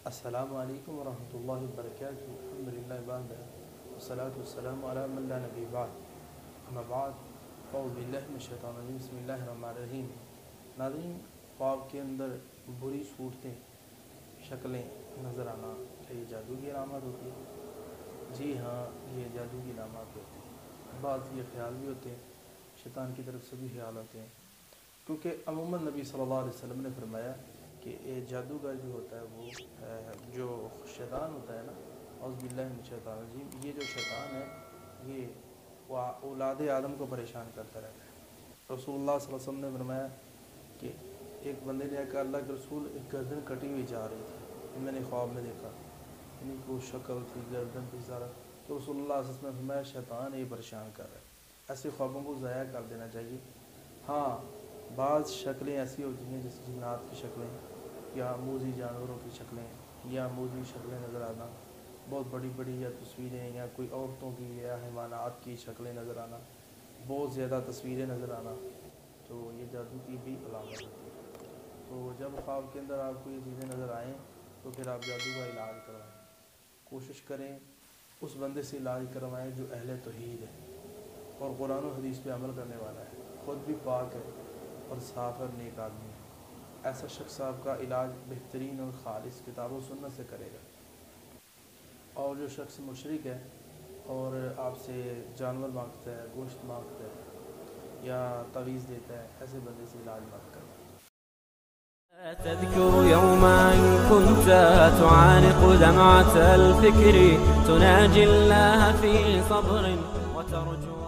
السلام علیکم ورحمۃ اللہ وبرکاتہ الحمدللہ والصلاۃ والسلام علی من لا نبی بعد اما بعد اعوذ باللہ من الشیطان الرجیم بسم اللہ الرحمن الرحیم۔ ناظرین، خواب کے اندر بری صورتیں شکلیں نظر آنا کیا یہ جادو کی علامت ہوتی ہے؟ جی ہاں، یہ جادو کی علامات ہوتی ہیں۔ بعض یہ خیال بھی ہوتے ہیں، شیطان کی طرف سے بھی خیال ہوتے ہیں، کیونکہ عموماً نبی صلی اللہ علیہ وسلم نے فرمایا کہ جادوگر جو ہوتا ہے وہ جو شیطان ہوتا ہے نا، اعوذ باللہ من الشیطان الرجیم، یہ جو شیطان ہے یہ اولاد آدم کو پریشان کرتا رہتا ہے۔ رسول اللہ صلی اللہ علیہ وسلم نے فرمایا کہ ایک بندے نے کہا اللہ کے رسول ایک گردن کٹی ہوئی جا رہی تھی، میں نے خواب میں دیکھا، یعنی کوئی شکل تھی، گردن تھی سارا، تو رسول اللہ صلی اللہ علیہ وسلم نے فرمایا شیطان یہ پریشان کر رہا ہے، ایسے خوابوں کو ضائع کر دینا چاہیے۔ ہاں، بعض شکلیں ایسی ہوتی ہیں جیسے جنات کی شکلیں یا موذی جانوروں کی شکلیں یا موذی شکلیں نظر آنا، بہت بڑی بڑی یا تصویریں یا کوئی عورتوں کی یا حیوانات کی شکلیں نظر آنا، بہت زیادہ تصویریں نظر آنا، تو یہ جادو کی بھی علامت ہوتی ہے۔ تو جب خواب کے اندر آپ کو یہ چیزیں نظر آئیں تو پھر آپ جادو کا علاج کروائیں، کوشش کریں اس بندے سے علاج کروائیں جو اہل توحید ہے اور قرآن و حدیث پہ عمل کرنے والا ہے، خود بھی پاک ہے اور صاف اور نیک آدمی ہے۔ ایسا شخص آپ کا علاج بہترین اور خالص کتاب و سنت سے کرے گا۔ اور جو شخص مشرک ہے اور آپ سے جانور مانگتا ہے، گوشت مانگتا ہے یا تعویذ دیتا ہے، ایسے بندے سے علاج مت کریں۔ تذكر يوما كنت تعانق دمعة الفكر تناجي الله في صبر وترجو